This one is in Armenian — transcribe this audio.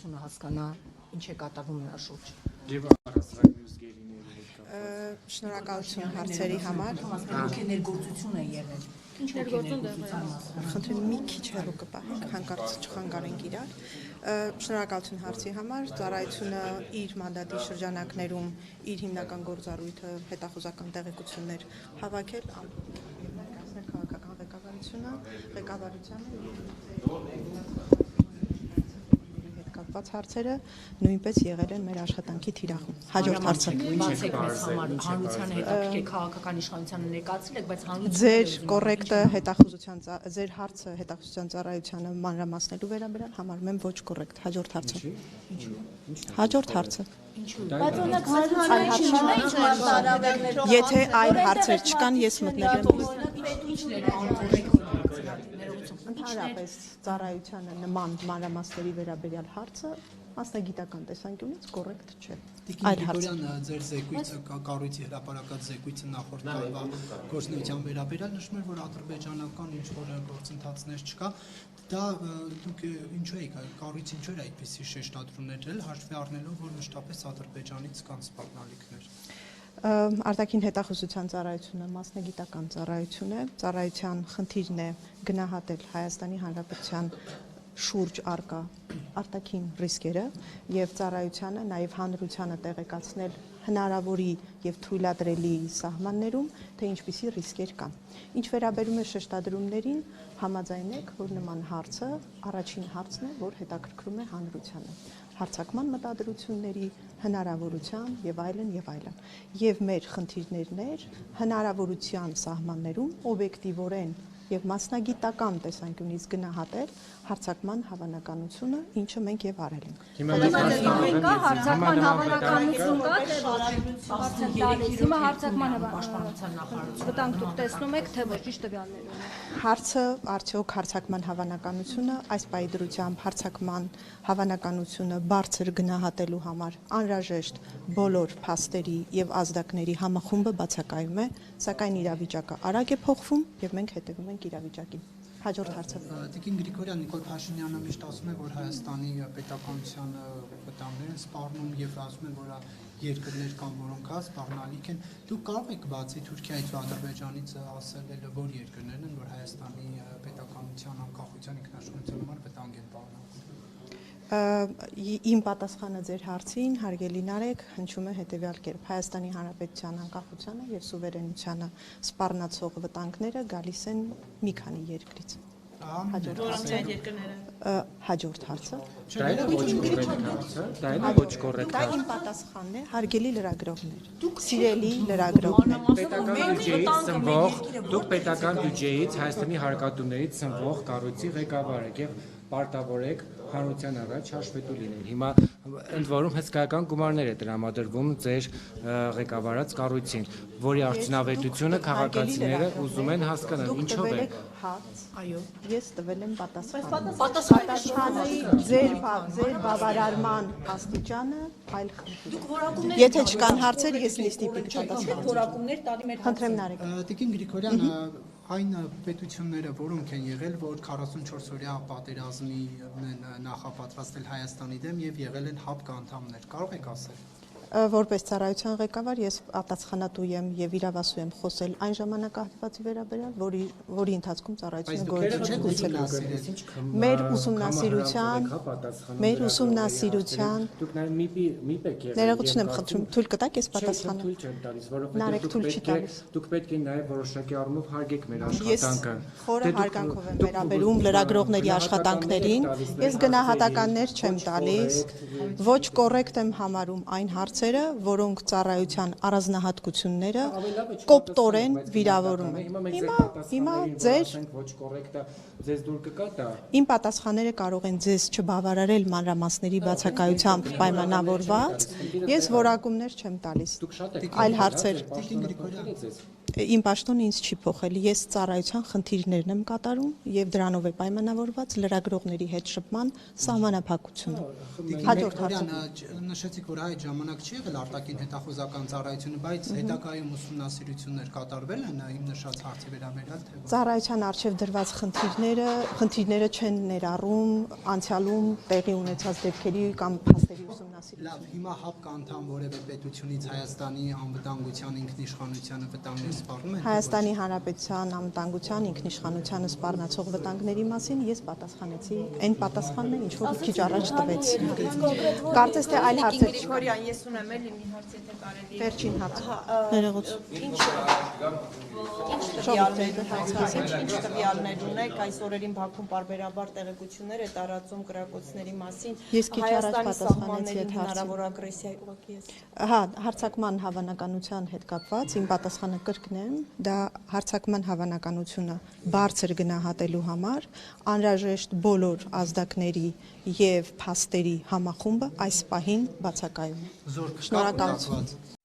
կառավարությունը հասկանա ինչ է կատարվում նրա շուրջ։ Եվ առասարակ մյուս գերիների հետ կապված։ Շնորհակալություն հարցերի համար։ Ովքեր ներգործություն են եղել։ Ինչ ներգործություն դեղել։ Խնդրում մի քիչ հեռու կպահենք, հանկարծ չխանգարենք իրար։ Շնորհակալություն հարցի համար։ Ծառայությունը իր մանդատի շրջանակներում իր հիմնական գործառույթը հետախուզական տեղեկություններ հավաքել, ներկայացնել քաղաքական ղեկավարությանը կապված հարցերը նույնպես եղել են մեր աշխատանքի թիրախում։ Հաջորդ հարցը։ Բացեք մեզ համար հանրությանը հետաքրքիր քաղաքական իշխանությանը ներկայացրել եք, բայց հանրությունը Ձեր կոռեկտը ձեր հարցը հետախուզության ծառայությանը մանրամասնելու վերաբերյալ համարում եմ ոչ կոռեկտ։ Հաջորդ հարցը։ Հաջորդ հարցը։ Բայց օրինակ հարցը Եթե այլ հարցեր չկան, ես մտնել եմ ընդհանրապես ծառայությանը նման մանրամասների վերաբերյալ հարցը մասնագիտական տեսանկյունից կոռեկտ չէ։ Տիկին Գրիգորյան, ձեր զեկույցը կառույցի հրապարակած զեկույցը նախորդ տարվա գործունեության վերաբերյալ նշում էր, որ ադրբեջանական ինչ-որ գործընթացներ չկա, դա դուք ինչու եք կառույցը ինչու էր այդպիսի շեշտադրումներ դրել, հաշվի առնելով, որ մշտապես Ադրբեջանից կան սպառնալիքներ։ Արտաքին հետախուզության ծառայությունը մասնագիտական ծառայություն է, ծառայության խնդիրն է գնահատել Հայաստանի Հանրապետության շուրջ առկա արտաքին ռիսկերը եւ ծառայությանը նաեւ հանրությանը տեղեկացնել հնարավորի եւ թույլատրելի սահմաններում, թե ինչպիսի ռիսկեր կան։ Ինչ վերաբերում է շեշտադրումներին, համաձայն եք, որ նման հարցը առաջին հարցն է, որ հետաքրքրում է հանրությանը։ Հարցակման մտադրությունների հնարավորության եւ այլն եւ այլն։ Եվ մեր խնդիրներն էր հնարավորության սահմաններում օբյեկտիվորեն եւ մասնագիտական տեսանկյունից գնահատել հարցակման հավանականությունը, ինչը մենք եւ արել ենք։ կա հարցակման հավանականություն կա, թե հիմա հարցակման պաշտպանության նախարարությունը վտանգ դուք տեսնում եք, թե ոչ ճիշտ տվյալներում։ Հարցը արդյոք հարցակման հավանականությունը այս պայդրությամբ հարցակման հավանականությունը բարձր գնահատելու համար անհրաժեշտ բոլոր փաստերի եւ ազդակների համախումբը բացակայում է, սակայն իրավիճակը արագ է փոխվում եւ մենք հետևում ենք իրավիճակին։ Հաջորդ հարցը։ Տիկին Գրիգորյան, Նիկոլ Փաշինյանը միշտ ասում է, որ Հայաստանի պետականության վտանգներ են սպառնում եւ ասում են, որ երկրներ կան, որոնք սպառնալիք են։ Դուք կարող եք բացի Թուրքիայից ու Ադրբեջանից ասել, որ երկրներն են, որ Հայաստանի պետականության անկախության ինքնաշնորհության համար վտանգ են պահանջում։ Իմ պատասխանը ձեր հարցին, հարգելի Նարեկ, հնչում է հետևյալ կերպ. Հայաստանի Հանրապետության անկախությանը եւ սուվերենությանը սպառնացող վտանգները գալիս են մի քանի երկրից։ Հաջորդ հարցը։ Դա է ոչ կոռեկտ հարցը, դա է ոչ կոռեկտ Դա հարցը։ իմ պատասխանն է, հարգելի լրագրողներ, սիրելի լրագրողներ։ Դուք պետական բյուջեից Հայաստանի հարկատուներից ծնվող կառույցի ղեկավար եք եւ պարտավոր եք հանրության առաջ հաշվետու լինել։ Հիմա ընդ որում հսկայական գումարներ է տրամադրվում ձեր ղեկավարած կառույցին, որի արդյունավետությունը քաղաքացիները ուզում են հասկանալ, ինչով է։ Այո, ես տվել եմ պատասխան։ Պատասխանը ձեր բավարարման աստիճանը այլ խնդիր։ Եթե չկան հարցեր, ես նիստիպիկ պատասխան։ որակումներ տալի մեր Խնդրեմ Նարեկ։ Տիկին Գրիգորյան, այն պետությունները, որոնք են եղել, որ 44-օրյա պատերազմի են նախապատրաստել Հայաստանի դեմ եւ եղել են ՀԱՊԿ անդամներ, կարող եք ասել։ Որպես ծառայության ղեկավար ես պատասխանատու եմ եւ իրավասու եմ խոսել այն ժամանակահատվածի վերաբերյալ, որի ընթացքում ծառայությունը գործունեություն գուցել է։ Մեր ուսումնասիրության Դուք նաև մի պեք եղեք։ ներողություն եմ խնդրում, թույլ կտաք ես պատասխանեմ։ Թույլ չեմ տալիս, Նարեկ, թույլ չի տալիս։ Դուք պետք է նաև որոշակի առումով հարգեք մեր Ես աշխատանքը։ խորը հարգանքով եմ վերաբերում լրագրողների աշխատանքներին, ես գնահատականներ չեմ տալիս, ոչ կոռեկտ եմ համարում այն հարցերը, որոնք ծառայության առանձնահատկությունները կոպտորեն վիրավորում են։ Հիմա ձեր ոչ կոռեկտը ձեզ դուր կգա դա։ Իմ պատասխանները կարող են ձեզ չբավարարել մանրամասների բացակայությամբ պայմանավորված, ես որակումներ չեմ տալիս։ Դուք շատ եք Այլ հարցեր։ Իմ պաշտոնը ինձ չի փոխել։ Ես ծառայության խնդիրներն եմ կատարում եւ դրանով է պայմանավորված լրագրողների հետ շփման սահմանափակությունը։ Հաջորդ հարցը։ Նշեցիք, որ այդ ժամանակ չի եղել արտաքին հետախուզական ծառայությունը, բայց հետագայում ուսումնասիրություններ կատարվել են իմ նշած հարցի վերաբերյալ, թե ոչ։ Ծառայության արժեվ դրված խնդիրները չեն ներառում անցյալում տեղի ունեցած դեպքերի կամ փաստերի ուսումնասիրություն։ Լավ, հիմա ՀԱՊԿ անդամ որևէ պետությունից Հայաստանի անվտանգության ինքնիշխանությանը վտանգներ սպառնում են։ Հայաստանի Հանրապետության անվտանգության ինքնիշխանությանը սպառնացող վտանգների մասին ես պատասխանեցի այն պատասխանն է, ինչ որ քիչ առաջ տվեցի։ Կարծես թե այլ հարցեր չկան։ Գրիգորյան, ես ունեմ էլի մի հարց, եթե կարելի է։ Վերջին հարցը։ Ներողություն։ Ինչ տվյալներ ունեք այս օրերին Բաքվում պարբերաբար տեղեկություններ է տարածում կրակոցների մասին։ Ես քիչ առաջ պատասխանեցի այդ հարցին։ Հնարավոր ագրեսիայի ուղղակի ես։ Հա, հարցակման հավանականության հետ կապված իմ պատասխանը կրկնեմ, դա հարցակման հավանականությունը բարձր գնահատելու համար անհրաժեշտ բոլոր ազդակների եւ փաստերի համախումբը այս պահին բացակայում է։ Զորք Շնորհակալություն։